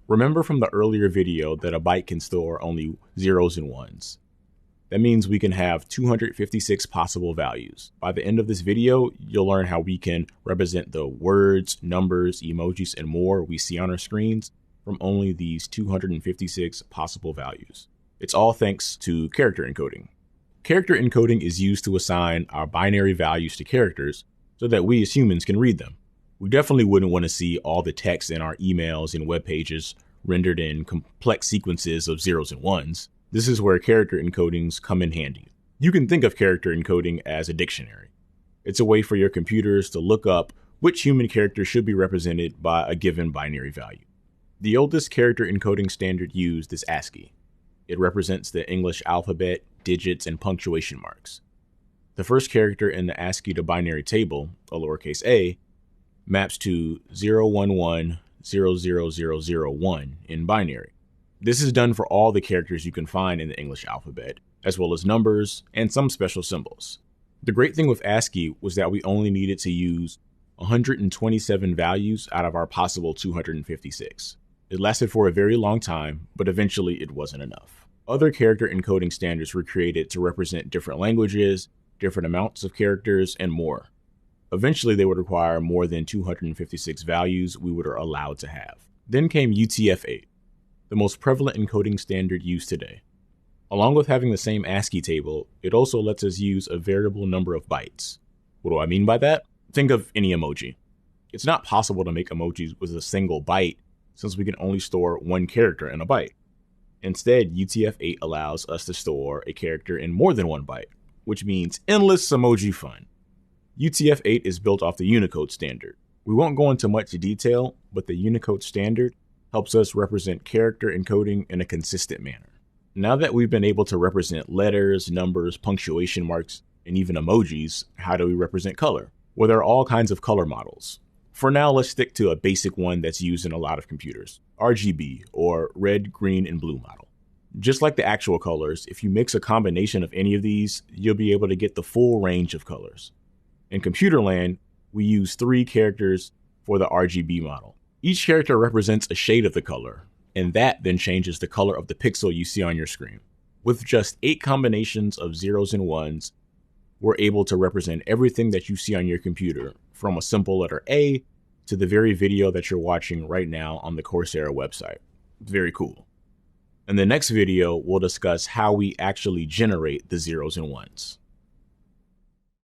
Remember from the earlier video that a byte can store only zeros and ones. That means we can have 256 possible values. By the end of this video, you'll learn how we can represent the words, numbers, emojis, and more we see on our screens from only these 256 possible values. It's all thanks to character encoding. Character encoding is used to assign our binary values to characters so that we as humans can read them. We definitely wouldn't want to see all the text in our emails and web pages rendered in complex sequences of zeros and ones. This is where character encodings come in handy. You can think of character encoding as a dictionary. It's a way for your computers to look up which human character should be represented by a given binary value. The oldest character encoding standard used is ASCII. It represents the English alphabet, digits, and punctuation marks. The first character in the ASCII to binary table, a lowercase a, maps to 011000001 in binary. This is done for all the characters you can find in the English alphabet, as well as numbers and some special symbols. The great thing with ASCII was that we only needed to use 127 values out of our possible 256. It lasted for a very long time, but eventually it wasn't enough. Other character encoding standards were created to represent different languages, different amounts of characters, and more. Eventually, they would require more than 256 values we were allowed to have. Then came UTF-8, the most prevalent encoding standard used today. Along with having the same ASCII table, it also lets us use a variable number of bytes. What do I mean by that? Think of any emoji. It's not possible to make emojis with a single byte since we can only store one character in a byte. Instead, UTF-8 allows us to store a character in more than one byte, which means endless emoji fun. UTF-8 is built off the Unicode standard. We won't go into much detail, but the Unicode standard helps us represent character encoding in a consistent manner. Now that we've been able to represent letters, numbers, punctuation marks, and even emojis, how do we represent color? Well, there are all kinds of color models. For now, let's stick to a basic one that's used in a lot of computers, RGB, or red, green, and blue model. Just like the actual colors, if you mix a combination of any of these, you'll be able to get the full range of colors. In computer land, we use 3 characters for the RGB model. Each character represents a shade of the color, and that then changes the color of the pixel you see on your screen. With just 8 combinations of zeros and ones, we're able to represent everything that you see on your computer, from a simple letter A to the very video that you're watching right now on the Coursera website. Very cool. In the next video, we'll discuss how we actually generate the zeros and ones.